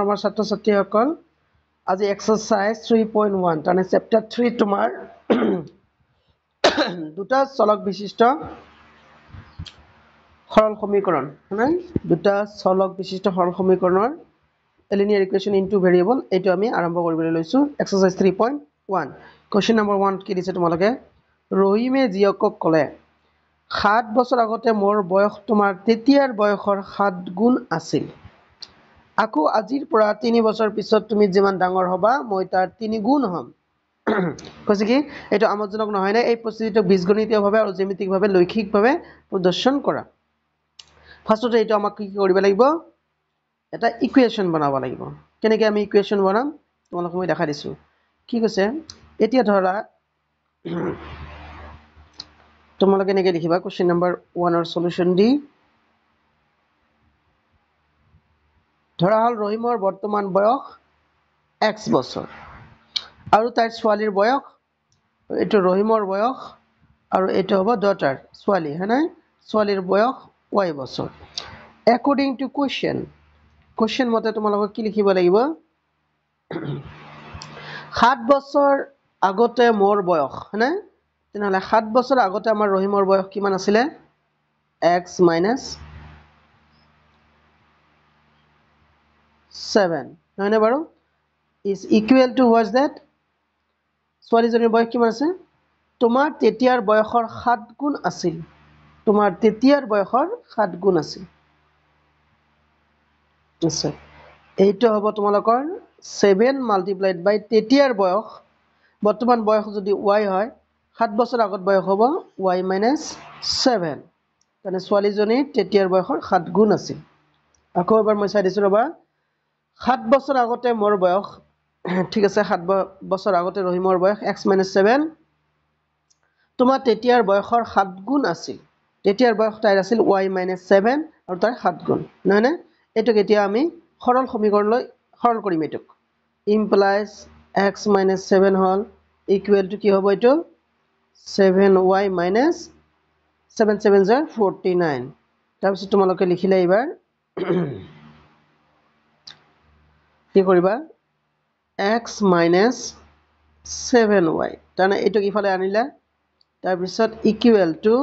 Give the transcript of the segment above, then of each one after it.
আমাৰ ছাত্ৰ ছাত্ৰীসকল আজি এক্সাৰসাইজ 3.1 মানে চেপ্টাৰ 3 তোমাৰ দুটা চলক বিশিষ্ট সৰল সমীকৰণ মানে দুটা চলক বিশিষ্ট সৰল সমীকৰণৰ লিনিয়াৰ ইকুৱেশ্যন ইনটু ভেৰিয়েবল এইটো আমি আৰম্ভ কৰিবলৈ লৈছো এক্সাৰসাইজ 3.1 কোৱেশ্চন নম্বৰ 1 কি দিছে তোমালোকে ৰহিমে জিয়কক ক'লে 7 বছৰ আগতে মোৰ বয়স তোমাৰ তেতিয়াৰ বয়সৰ 7 গুণ আছিল আকৌ আজিৰ পৰা 3 বছৰ পিছত তুমি যিমান ডাঙৰ হবা মই তাৰ 3 গুণ হম কৈছে কি এটো আমোদজনক নহয় না এই পৰিস্থিতিটো বীজগণিতীয়ভাৱে আৰু জ্যামিতিকভাৱে লৈখিকভাৱে প্ৰদৰ্শন কৰা ফাৰ্ষ্টতে এটো আমাক কি কৰিব লাগিব এটা ইকুৱেশ্যন বনাব লাগিব কেনেকৈ আমি ইকুৱেশ্যন বনাম তোমালোকক মই দেখাই দিছো কি কৈছে এতিয়া ধৰা তোমালোকে কেনেকৈ লিখিবা কোৱেশ্চন নম্বৰ 1 ৰ সলিউশন দি ধৰা হল ৰহিমৰ বৰ্তমান বয়স x বছৰ আৰু তাইৰ ছোৱালীৰ বয়স এটো ৰহিমৰ বয়স আৰু এটো হ'ব ডটাৰ ছোৱালী হয়নে ছোৱালীৰ বয়স y বছৰ according to question মতে তোমালোকক কি লিখিব লাগিব 7 বছৰ আগতে মোৰ বয়স হয়নে তেনেহলে 7 বছৰ আগতে আমাৰ ৰহিমৰ বয়স কিমান আছিল x - 7 হয়নে বাৰু is equal to what's that ছোৱালীজনীৰ বয়স কিমান আছে তোমাৰ তেতিয়াৰ বয়সৰ 7 গুণ আছিল তোমাৰ তেতিয়াৰ বয়সৰ 7 গুণ আছিল আছে এইটো হ'ব তোমালোকৰ 7 মাল্টিপ্লাইড বাই তেতিয়াৰ বয়স বৰ্তমান বয়স যদি y হয় 7 বছৰ আগত বয়স হ'ব y - 7 মানে ছোৱালীজনীৰ তেতিয়াৰ বয়সৰ 7 গুণ আছিল আকৌ এবাৰ মই চাই দিছো ৰবা 7 বছৰ আগতে মোৰ বয়স ঠিক আছে 7 বছৰ আগতে ৰহিমৰ বয়স x - 7 তোমাৰ তেতিয়াৰ বয়সৰ 7 গুণ আছিল তেতিয়াৰ বয়স তাইৰ আছিল y - 7 আৰু তাই 7 গুণ নহয় নে এটোক এতিয়া আমি সৰল সমীকৰণলৈ সৰল কৰিম এটোক ইমপ্লাইজ x - 7 হল ইকুৱেল টু কি হ'ব এটো 7y - 7 7 * 49 তাৰ পিছত তোমালোকে লিখিলে এবাৰ কি কৰিবা x - 7y তানে এটোক ইফালে আনিলা তাৰ পিছত ইকুৱেল টু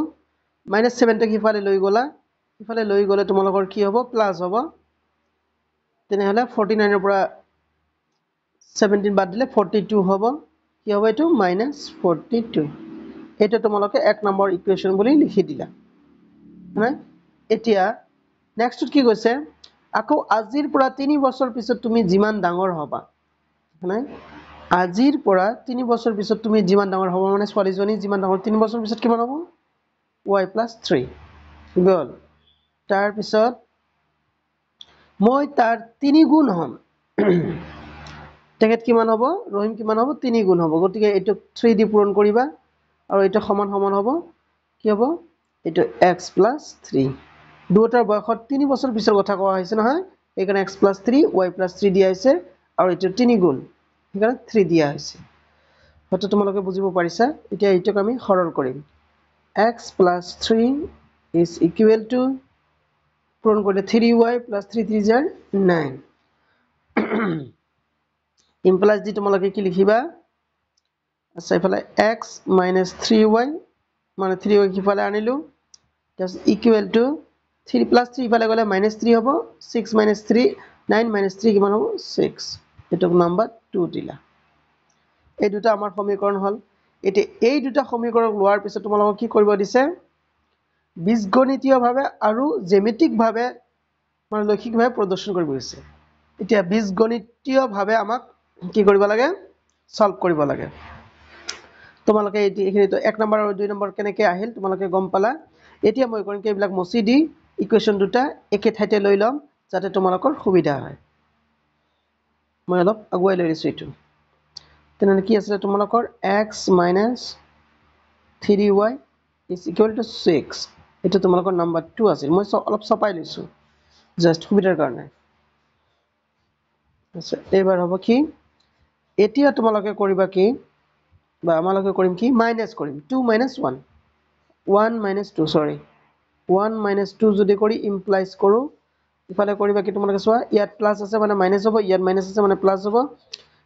-7 টো ইফালে লৈ গলে তোমালোকৰ কি হ'ব প্লাস হ'ব তেনেহলে 49 ৰ পৰা 17 বাদ দিলে 42 হ'ব কি হ'ব এটো -42 এটা তোমালোকে এক নম্বৰ ইকুৱেশ্যন বুলি লিখি দিলা হয় এতিয়া নেক্সট কি কৈছে আকৌ আজিৰ পৰা 3 বছৰ পিছত তুমি যিমান ডাঙৰ হবা হয় আজিৰ পৰা 3 বছৰ পিছত তুমি যিমান ডাঙৰ হবা মানে ছোৱালীজনী যিমান ডাঙৰ 3 বছৰ পিছত কিমান হ'ব y + 3 গল তাৰ পিছত মই তাৰ 3 গুণ হম তেখেত কিমান হ'ব ৰহিম কিমান হ'ব 3 গুণ হ'ব গতিকে এটো 3 দি পূৰণ কৰিবা আৰু এটা সমান সমান হ'ব কি হ'ব এটো x + 3 দুটাৰ বয়সত 3 বছৰ পিছৰ কথা কোৱা হৈছে নহয় এইকাৰণে x + 3 y + 3 দিয়া হৈছে আৰু এটো 3 গুণ সেইকাৰণে 3 দিয়া হৈছে হয়তো তোমালোকে বুজিব পাৰিছা এতিয়া এইটোক আমি সৰল কৰিম x + 3 is equal to পূৰণ কৰিলে 3y + 3 3 * 9 ইমপ্লাইজ দি তোমালোকে কি লিখিবা আচ্ছা ইফালে x - 3y মানে 3y ইফালে আনিলো তাছ ইকুৱেল টু 3 + 3 ইফালে গলে -3 হ'ব 6 - 3 9 - 3 কিমান হ'ব 6 এটোক নাম্বার 2 দিলা এই দুটা আমাৰ সমীকৰণ হল এতে এই দুটা সমীকৰণ লোৱাৰ পিছত তোমালোকক কি কৰিব দিছে বীজগণিতীয়ভাৱে আৰু জ্যামিতিকভাৱে মানে লৈখিকভাৱে প্ৰদৰ্শন কৰিব দিছে এতিয়া বীজগণিতীয়ভাৱে আমাক কি কৰিব লাগে সলভ কৰিব লাগে তোমালোকে এইখিনিটো 1 নম্বৰ আৰু 2 নম্বৰ কেনেকৈ আহিল তোমালোকে গম পালা এতিয়া মই কৰিম কি এইবিলাক মচি দি ইকুৱেশ্যন দুটা একে ঠাইতে লৈ লম যাতে তোমালোকৰ সুবিধা হয় মই অলপ আগুৱাই লৈ লৈছো এইটো তেনেহলে কি আছে তোমালোকৰ x - 3y is equal to 6 এটা তোমালোকৰ নাম্বাৰ 2 আছে মই অলপ ছপাই লৈছো জাস্ট সুবিধাৰ কাৰণে আচ্ছা এবাৰ হ'ব কি এতিয়া তোমালোকে কৰিবা কি বা আমালোকে কৰিম কি মাইনাস কৰিম 2 - 1 1 - 2 সৰি 1 - 2 যদি কৰি ইমপ্লাইজ কৰো ইফালে কৰিবা কি তোমালোকে চোৱা ইয়াত প্লাস আছে মানে মাইনাস হ'ব ইয়াত মাইনাস আছে মানে প্লাস হ'ব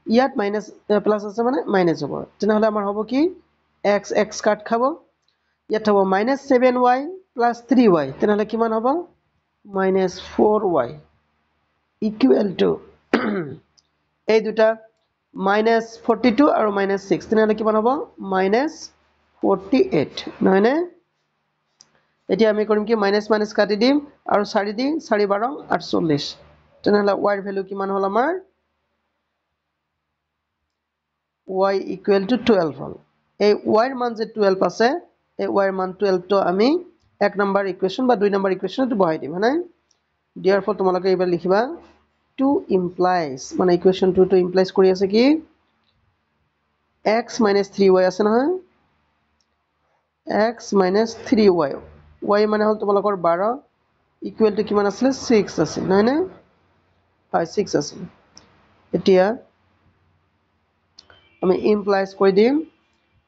ইয়াত মাইনাস প্লাস আছে মানে মাইনাস হ'ব তেনেহলে আমাৰ হ'ব কি x x কাট খাব ইয়াত হ'ব -7y + 3y তেনেহলে কিমান হ'ব -4y ইকুৱেল টু এই দুটা -42 আৰু -6 তেনেহলে কিমান হ'ব -48 নহয় নে এতিয়া আমি কৰিম কি মাইনাস মাইনাস কাটি দিম আৰু 4 দি 4 12 48 তেনেহলে y এৰ ভ্যালু কিমান হল আমাৰ y = 12 হল এই y এর মান যে 12 আছে এই y এর মান 12 তো আমি 1 নম্বৰ ইকুৱেশ্যন বা 2 নম্বৰ ইকুৱেশ্যনটো বহাই দিম হয়নে therefore তোমালোকে এবাৰ লিখিবা to implies মানে ইকুৱেশ্যন 2 to implies কৰি আছে কি x - 3y আছে নহয় x - 3y y মানে হল তোমালোকৰ 12 ইকুৱেল টু কিমান আছিল 6 আছিল নহয় নে হয় 6 আছিল এতিয়া আমি implies কৰি দিম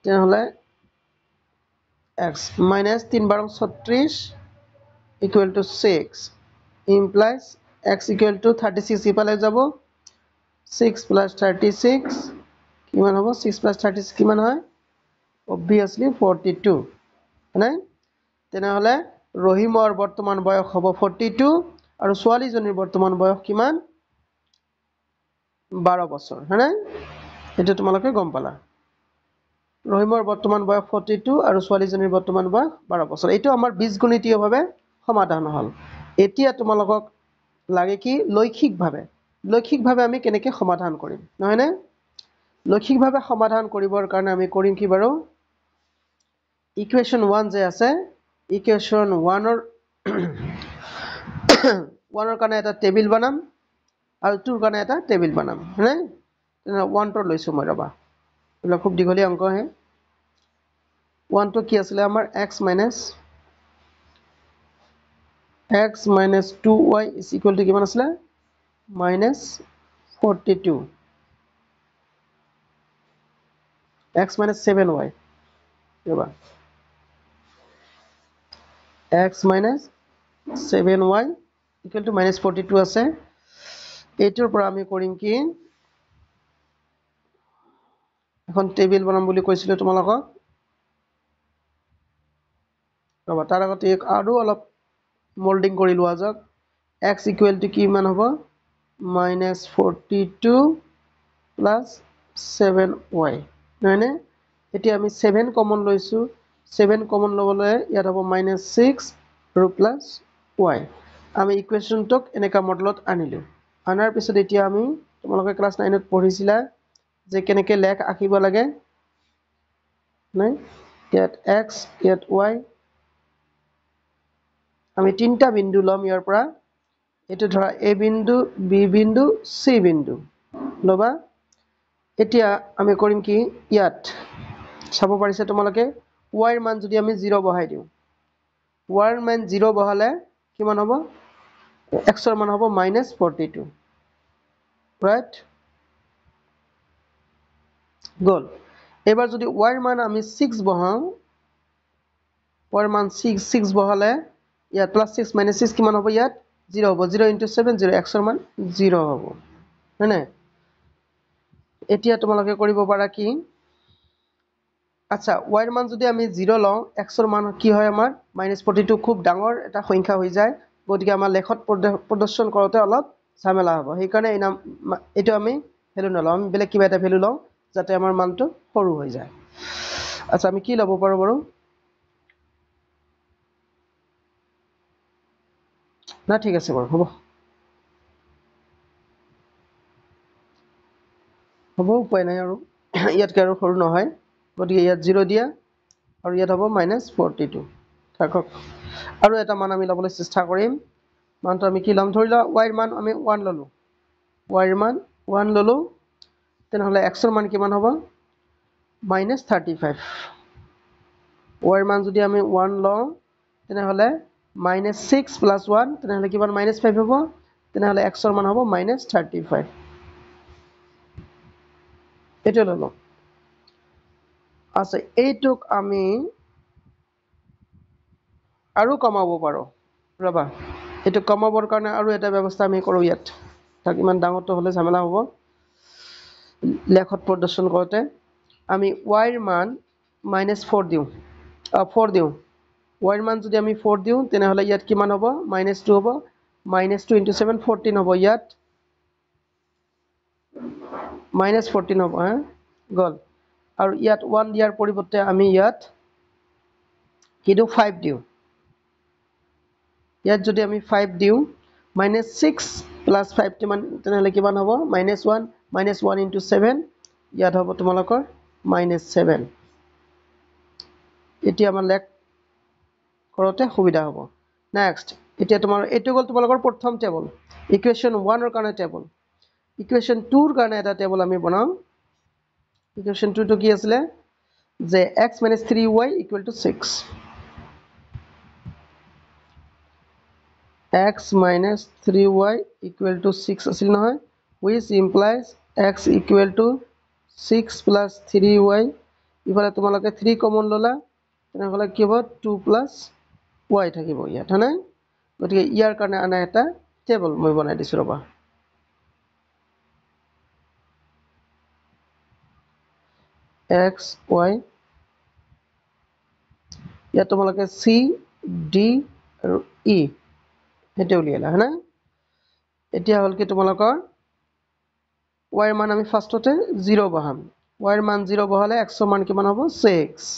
তেনেহলে x - 3 12 36 equal to 6 implies x equal to 36 ইফালে যাব 6 plus 36 কিমান হ'ব 6 plus 36 কিমান হয় obviously 42 মানে তেনেহলে ৰহিমৰ বৰ্তমান বয়স হ'ব 42 আৰু ছোৱালীজনীৰ বৰ্তমান বয়স কিমান 12 বছৰ হয়নে এটা তোমালোকে গম পালা ৰহিমৰ বৰ্তমান বয়স 42 আৰু ছোৱালীজনীৰ বৰ্তমান বয়স 12 বছৰ এইটো আমাৰ বীজগণিতীয়ভাৱে সমাধান হল এতিয়া তোমালোকক লাগে কি লৈখিকভাৱে আমি কেনেকৈ সমাধান কৰিম নহয় নে লৈখিকভাৱে সমাধান কৰিবৰ কাৰণে আমি কৰিম কি বাৰু ইকুৱেশ্যন 1 যে আছে ইকুৱেশ্যন 1 ৰ 1 ৰ কাৰণে এটা টেবিল বনাম আৰু 2 ৰ কাৰণে এটা টেবিল বনাম হয়নে তেনে 1 টো লৈছো মই ৰবা এলা খুব দীঘলীয়া অংক হে 1 টো কি আছিল আমাৰ x - 2y = কিমান আছিল -42 x - 7y ৰবা x - 7y = -42 আছে এইটোৰ পৰা আমি কৰিম কি এখন টেবিল বনাম বুলি কৈছিলো তোমালোকক ৰবা তাৰ আগতে আৰু অলপ মোল্ডিং কৰি লোৱা যাওক x = কিমান হ'ব -42 + 7y নহয়নে এতিয়া আমি 7 কমন লৈছো 7 কমন লবলৈ ইয়াত হ'ব -6 আৰু +y আমি ইকুৱেশ্যনটোক এনেকা মডেলত আনিলো আনাৰ পিছত এতিয়া আমি তোমালোকে ক্লাস 9 ত পঢ়িছিলা যে কেনেকৈ লেখ আঁকিব লাগে নাই ইয়াত x ইয়াত y আমি তিনটা বিন্দু লম ইয়াৰ পৰা এটো ধৰা a বিন্দু b বিন্দু c বিন্দু লবা এতিয়া আমি কৰিম কি ইয়াত চাব পাৰিছে তোমালোকে y এর মান যদি আমি 0 বহাই দিও y এর মান 0 বহালে কিমান হ'ব x এর মান হ'ব -42 রাইট গল এবাৰ যদি y এর মান আমি 6 বহাও y এর মান 6 বহালে ইয়াত +6 - 6 কিমান হ'ব ইয়াত 0 হ'ব 0 * 7 0 x এর মান 0 হ'ব হয়নে এতিয়া তোমালোকে কৰিব পাৰা কি আচ্ছা y এর মান যদি আমি 0 লও x এর মান কি হয় আমাৰ -42 খুব ডাঙৰ এটা সংখ্যা হৈ যায় গতিকে আমাৰ লেখত প্ৰদৰ্শন কৰোতে অলপ ঝামেলা হ'ব সেই কাৰণে এই নাম এটো আমি ভ্যালু নলও আমি বেলেগ কিবা এটা ভ্যালু লও যাতে আমাৰ মানটো সৰু হৈ যায় আচ্ছা আমি কি লব পাৰো বাৰু না ঠিক আছে বাৰু হ'ব হ'ব উপায় নাই আৰু ইয়াতকে আৰু সৰু নহয় গতিকে ইয়াত 0 দিয়া আৰু ইয়াত হ'ব -42 থাকক আৰু এটা মান আমি লবলৈ চেষ্টা কৰিম মানটো আমি কি লম ধৰিলা y এর মান আমি 1 ললো y এর মান 1 ললো তেনেহলে x এর মান কিমান হ'ব -35 y এর মান যদি আমি 1 লও তেনেহলে -6 + 1 তেনেহলে কিমান -5 হ'ব তেনেহলে x এর মান হ'ব -35 এটা ললো আচ্ছা এইটুক আমি আৰু কমাব পাৰো ৰবা এইটো কমাবৰ কাৰণে আৰু এটা ব্যৱস্থা আমি কৰোঁ ইয়াত তাক ইমান ডাঙৰটো হ'লে ঝামেলা হ'ব লেখত প্ৰদৰ্শন কৰোঁতে আমি y ৰ মান -4 দিওঁ 4 দিওঁ y ৰ মান যদি আমি 4 দিওঁ তেনেহ'লে ইয়াত কিমান হ'ব -2 হ'ব -2 * 7 14 হ'ব ইয়াত -14 হ'ব গ'ল আৰু ইয়াত 1 দিয়াৰ পৰিৱৰ্তে আমি ইয়াত কি দিওঁ 5 দিওঁ ইয়াত যদি আমি 5 দিওঁ -6 + 5 তেনেহ'লে কিমান হ'ব -1 -1 * 7 ইয়াত হ'ব তোমালোকৰ -7 এতিয়া আমাৰ লেখ কৰোঁতে সুবিধা হ'ব নেক্সট এতিয়া তোমাৰ এইটো গ'ল তোমালোকৰ প্ৰথম টেবল ইকুৱেশ্যন 1 ৰ কাৰণে টেবল ইকুৱেশ্যন 2 ৰ কাৰণে এটা টেবল আমি বনাওঁ ইকুৱেশ্যন 2 টো কি আছিলে যে x - 3y = 6 x - 3y = 6 আছিল নহয় which implies x = 6 + 3y ইফালে তোমালোকে 3 কমন ল'লা তেনেহ'লে কি হ'ব 2 + y থাকিব ইয়াত হয়নে গতিকে ইয়াৰ কাৰণে আনা এটা টেবল মই বনাই দিছোঁ ৰ'বা x y ইয়াত তোমালোকে c d আৰু e সেইটো উলিয়ালা হয়নে এতিয়া হ'ল কি তোমালোকৰ y ৰ মান আমি ফাৰ্ষ্টতে 0 বহাম y ৰ মান 0 বহালে x ৰ মান কিমান হ'ব 6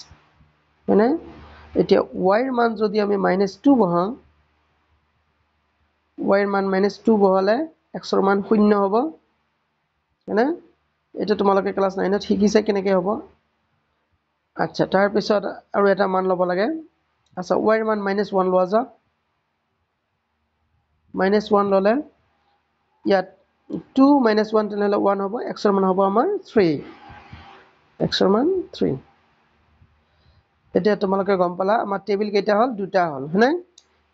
হয়নে এতিয়া y ৰ মান যদি আমি -2 বহাম y ৰ মান -2 বহালে x ৰ মান 0 হ'ব হয়নে এটা তোমালোকে ক্লাস 9 ত শিকিছে কেনেকৈ হ'ব আচ্ছা তাৰ পিছত আৰু এটা মান ল'ব লাগে আচ্ছা y ৰ মান -1 লোৱা যাওক -1 ল'লে ইয়াত 2 - 1 তেনেহ'লে 1 হ'ব x ৰ মান হ'ব আমাৰ 3 x ৰ মান 3 এতিয়া তোমালোকে গম পালা আমাৰ টেবিল কেইটা হ'ল দুটা হ'ল হয়নে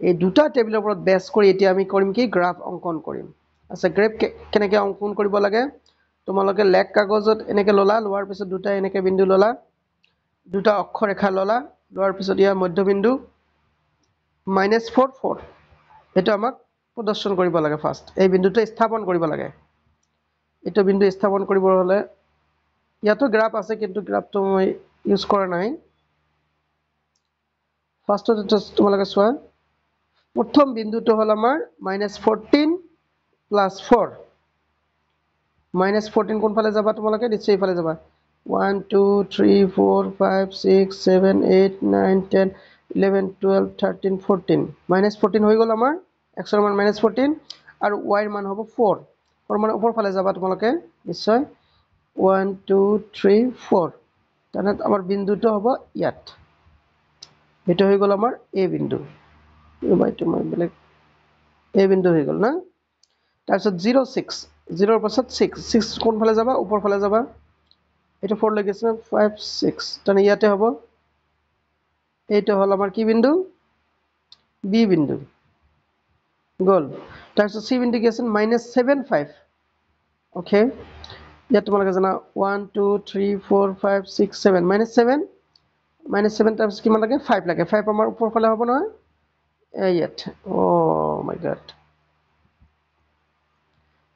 এই দুটা টেবিলৰ ওপৰত বেছ কৰি এতিয়া আমি কৰিম কি গ্ৰাফ অংকন কৰিম আচ্ছা গ্ৰাফ কেনেকৈ অংকন কৰিব লাগে তোমালোকে লেখ কাগজত এনেকৈ ল'লা লোৱাৰ পিছত দুটা এনেকৈ বিন্দু ল'লা দুটা অক্ষৰেখা ল'লা লোৱাৰ পিছত ইয়াৰ মধ্যবিন্দু -4 4 এটা আমাক প্ৰদৰ্শন কৰিব লাগে ফাৰ্স্ট এই বিন্দুটো স্থাপন কৰিব লাগে এইটো বিন্দু স্থাপন কৰিব হ'লে ইয়াতো গ্ৰাফ আছে কিন্তু গ্ৰাফটো মই ইউজ কৰা নাই ফাৰ্স্টত তোমালোকে চোৱা প্ৰথম বিন্দুটো হ'ল আমাৰ -14 + 4 -14 কোনফালে যাবা তোমালোকে নিশ্চয় ইফালে যাবা 1 2 3 4 5 6 7 8 9 10 11 12 13 14 -14 হৈ গ'ল আমাৰ x ৰ মান -14 আৰু y ৰ মান হ'ব 4 4 মানে ওপৰ ফালে যাবা তোমালোকে নিশ্চয় 1 2 3 4 তাৰমানে আমাৰ বিন্দুটো হ'ব ইয়াত এটা হৈ গ'ল আমাৰ a বিন্দু এইটো মই বেলেগ a বিন্দু হৈ গ'ল না তাৰপিছত 0 6 0 ৰ পাছত 6 কোনফালে যাবা ওপৰ ফালে যাবা এটা 4 লাগি আছে 5 6 তাৰমানে ইয়াতে হ'ব এইটো হ'ল আমাৰ কি বিন্দু b বিন্দু গ'ল তাৰপিছত c বিন্দু কি আছে -7 5 ওকে ইয়াত তোমালোকে জানা 1 2 3 4 5 6 7 -7 তাৰপিছত কিমান লাগে 5 লাগে 5 আমাৰ ওপৰ ফালে হ'ব নহয় ইয়াত অ' মাই গড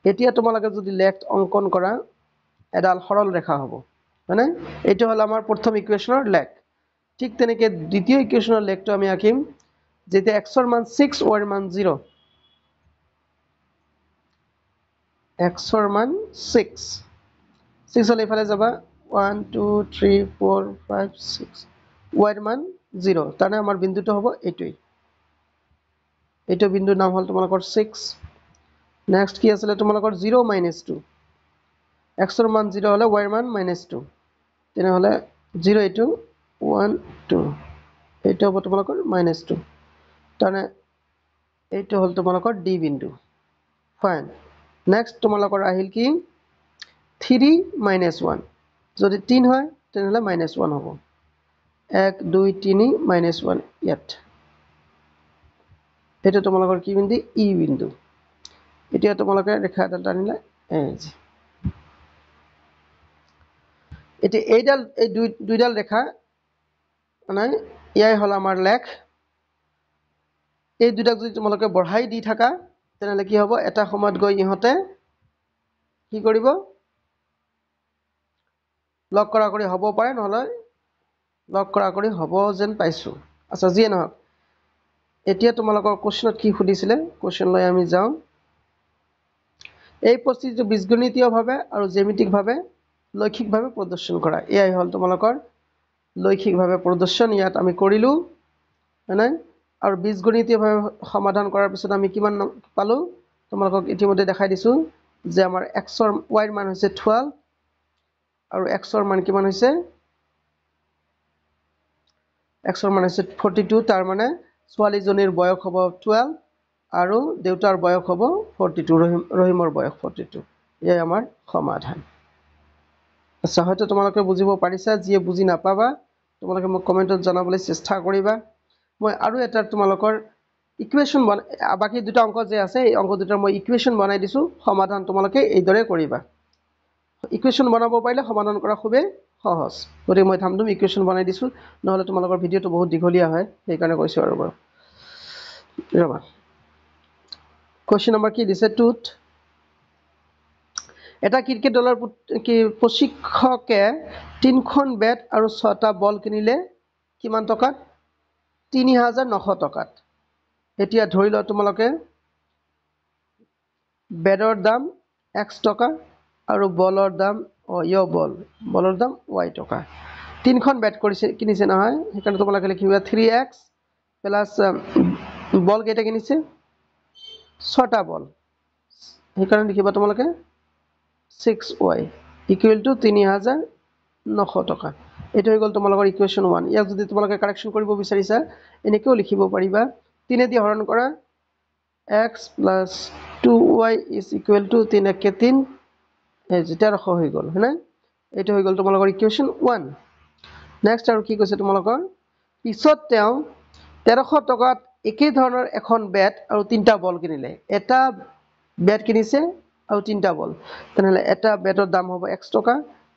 এতিয়া তোমালোকে যদি লেখ অংকন কৰা এডাল সৰল ৰেখা হ'ব হয়নে এইটো হ'ল আমাৰ প্ৰথম ইকুৱেশ্যনৰ লেখ ঠিক তেনেকৈ দ্বিতীয় ইকুৱেশ্যনৰ লেখটো আমি আঁকিম যেতিয়া x ৰ মান 6 y ৰ মান 0 x ৰ মান 6 হ'লে ইফালে যাবা 1 2 3 4 5 6 y ৰ মান 0 তাৰমানে আমাৰ বিন্দুটো হ'ব এইটোৱেই এইটো বিন্দুৰ নাম হ'ল তোমালোকৰ 6 নেক্সট কি আছিলে তোমালোকৰ 0 - 2 x ৰ মান 0 হ'লে y ৰ মান -2 তেনেহ'লে 0 এইটো 1 2 এইটো হ'ব তোমালোকৰ -2 তাৰমানে এইটো হ'ল তোমালোকৰ d বিন্দু ফাইন নেক্সট তোমালোকৰ আহিল কি 3 - 1 যদি 3 হয় তেনেহ'লে -1 হ'ব 1 2 3 -1 ইয়াত এটা তোমালোকৰ কি বিন্দু e বিন্দু এতিয়া তোমালোকে ৰেখা এটা টানিলে এতিয়া এইডাল এই দুইডাল ৰেখা মানে ইয়াই হ'ল আমাৰ লেখ এই দুটাক যদি তোমালোকে বঢ়াই দি থাকা তেনেহ'লে কি হ'ব এটা সময়ত গৈ ইহঁতে কি কৰিব লগ কৰা কৰি হ'ব পাৰে নহ'লে লগ কৰা কৰি হ'ব যেন পাইছোঁ আচ্ছা যিয়ে নহওক এতিয়া তোমালোকৰ কোৱেশ্যনত কি সুধিছিলে কোৱেশ্যনলৈ আমি যাওঁ এই পৰিস্থিতিটো বীজগণিতীয়ভাৱে আৰু জ্যামিতিকভাৱে লৈখিকভাৱে প্ৰদৰ্শন কৰা এয়াই হ'ল তোমালোকৰ লৈখিকভাৱে প্ৰদৰ্শন ইয়াত আমি কৰিলোঁ হয়নে আৰু বীজগণিতীয়ভাৱে সমাধান কৰাৰ পিছত আমি কিমান পালোঁ তোমালোকক ইতিমধ্যে দেখাই দিছোঁ যে আমাৰ এক্সৰ ৱাইৰ মান হৈছে 12 আৰু এক্সৰ মান কিমান হৈছে এক্সৰ মান হৈছে 42 তাৰ মানে ছোৱালীজনীৰ বয়স হ'ব 12 আৰু দেউতাৰ বয়স হ'ব 42 ৰহিমৰ বয়স 42 এয়াই আমাৰ সমাধান আচ্ছা হয়তো তোমালোকে বুজিব পাৰিছা যিয়ে বুজি নাপাবা তোমালোকে মোক কমেণ্টত জনাবলৈ চেষ্টা কৰিবা মই আৰু এটা তোমালোকৰ ইকুৱেশ্যন বাকি দুটা অংক যে আছে এই অংক দুটাৰ মই ইকুৱেশ্যন বনাই দিছোঁ সমাধান তোমালোকে এইদৰে কৰিবা ইকুৱেশ্যন বনাব পাৰিলে সমাধান কৰা খুবেই সহজ গতিকে মই ধামধুম ইকুৱেশ্যন বনাই দিছোঁ নহ'লে তোমালোকৰ ভিডিঅ'টো বহুত দীঘলীয়া হয় সেইকাৰণে কৈছোঁ আৰু বাৰু ৰ'বা কুৱেশ্যন নম্বৰ কি দিছে 2ত এটা ক্ৰিকেট দলৰ প্ৰশিক্ষকে 3খন বেট আৰু 6টা বল কিনিলে কিমান টকাত 3900 টকাত এতিয়া ধৰি লোৱা তোমালোকে বেটৰ দাম x টকা আৰু বলৰ দাম বলৰ দাম y টকা 3খন বেট কিনিছে নহয় সেইকাৰণে তোমালোকে লিখিবা 3x প্লাছ বল কেইটা কিনিছে 6টা বল সেইকাৰণে লিখিবা তোমালোকে 6y ইকুৱেল টু 3900 টকা এইটো হৈ গ'ল তোমালোকৰ ইকুৱেশ্যন 1 ইয়াক যদি তোমালোকে কাৰেকশ্যন কৰিব বিচাৰিছা এনেকৈও লিখিব পাৰিবা 3 দি হৰণ কৰা x plus 2y is equal to 3 একে 3 1300 হৈ গ'ল হয়নে এইটো হৈ গ'ল তোমালোকৰ ইকুৱেশ্যন 1 নেক্সট আৰু কি কৈছে তোমালোকৰ পিছত তেওঁ 1300 টকাত একে ধৰণৰ এখন বেট আৰু 3টা বল কিনিলে এটা বেট কিনিছে আৰু 3টা বল তেনেহ'লে এটা বেটৰ দাম হ'ব x টকা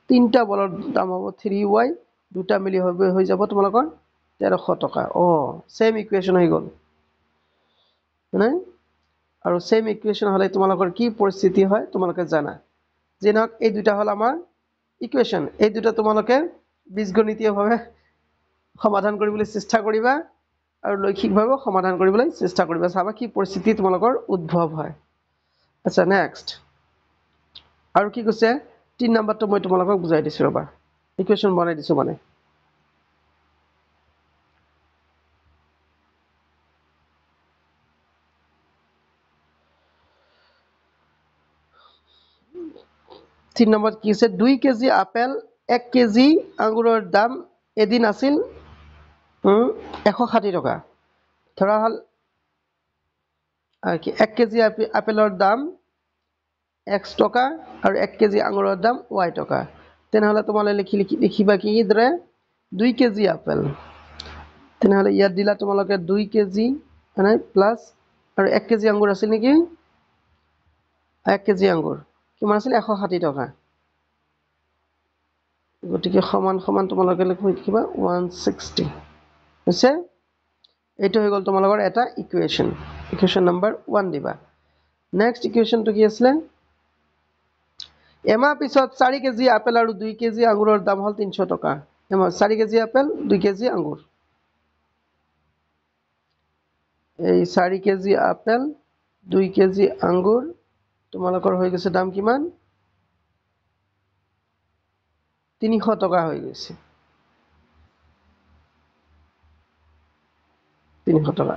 3টা বলৰ দাম হ'ব 3y দুটা মিলি হৈ যাব তোমালোকৰ 1300 টকা সেম ইকুৱেশ্যন হৈ গ'ল হয়নে আৰু সেম ইকুৱেশ্যন হ'লে তোমালোকৰ কি পৰিস্থিতি হয় তোমালোকে জানা যেনক এই দুটা হ'ল আমাৰ ইকুৱেশ্যন এই দুটা তোমালোকে বীজগণিতীয়ভাৱে সমাধান কৰিবলৈ চেষ্টা কৰিবা আৰু লৈখিকভাৱে সমাধান কৰিবলৈ চেষ্টা কৰিবা চাবা কি পৰিস্থিতি তোমালোকৰ উদ্ভৱ হয় আচ্ছা নেক্সট আৰু কি কৈছে 3 নম্বৰটো মই তোমালোকক বুজাই দিছোঁ ৰবা ইকুৱেশ্যন বনাই দিছোঁ মানে তিন নম্বৰ কি আছে 2 কেজি আপেল 1 কেজি আঙুৰৰ দাম এদিন আছিল 160 টকা ধৰা হল 1 কেজি আপেলৰ দাম x টকা আৰু 1 কেজি আঙুৰৰ দাম y টকা তেনেহ'লে তোমালোকে লিখিবা কি দৰে 2 কেজি আপেল তেনেহ'লে ইয়াত দিলা তোমালোকে 2 কেজি মানে প্লাস আৰু 1 কেজি আঙুৰ আছিল নেকি 1 কেজি আঙুৰ কিমান আছিল 160 টকা গতিকে সমান সমান তোমালোকে লিখিবা 160 হৈছে এইটো হৈ গ'ল তোমালোকৰ এটা ইকুৱেশ্যন নম্বৰ 1 দিবা নেক্সট ইকুৱেশ্যনটো কি আছিল এমাহ পিছত 4 কেজি আপেল আৰু 2 কেজি আঙুৰৰ দাম হ'ল 300 টকা এমাহ 4 কেজি আপেল 2 কেজি আঙুৰ এই 4 কেজি আপেল 2 কেজি আঙুৰ তোমালোকৰ হৈ গৈছে দাম কিমান 300 টকা হৈ গৈছে 300 টকা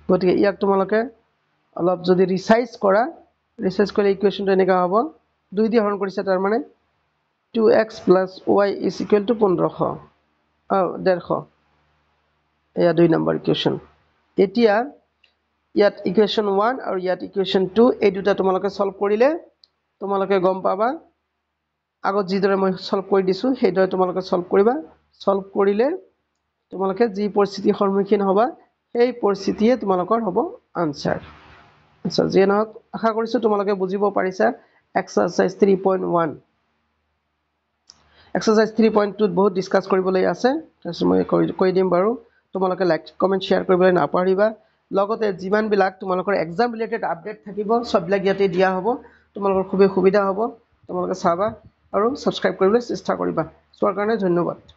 গতিকে ইয়াক তোমালোকে অলপ যদি ৰিচাইজ কৰিলে ইকুৱেশ্যনটো এনেকা হ'ব 2 দি হৰণ কৰিছে তাৰ মানে 2x + y is equal to 1500 150 এয়া 2 নম্বৰ ইকুৱেশ্যন এতিয়া ইয়াত ইকুৱেশ্যন 1 আৰু ইয়াত ইকুৱেশ্যন 2 এই দুটা তোমালোকে সলভ কৰিলে তোমালোকে গম পাবা আগত যিদৰে মই সলভ কৰি দিছোঁ সেইদৰে তোমালোকে সলভ কৰিবা সলভ কৰিলে তোমালোকে যি পৰিস্থিতিৰ সন্মুখীন হ'বা সেই পৰিস্থিতিয়ে তোমালোকৰ হ'ব আনসাৰ আচ্ছা যে নহওক আশা কৰিছোঁ তোমালোকে বুজিব পাৰিছা এক্সাৰসাইজ 3.1 এক্সাৰসাইজ 3.2 বহুত ডিসকাস কৰিবলৈ আছে তাৰপিছত মই কৈ দিম বাৰু তোমালোকে লাইক কমেন্ট শ্বেয়াৰ কৰিবলৈ নাপাহৰিবা লগতে যিমানবিলাক তোমালোকৰ এক্সাম ৰিলেটেড আপডেট থাকিব সববিলাক ইয়াতে দিয়া হ'ব তোমালোকৰ খুবেই সুবিধা হ'ব তোমালোকে চাবা আৰু সাবস্ক্ৰাইব কৰিবলৈ চেষ্টা কৰিবা চোৱাৰ কাৰণে ধন্যবাদ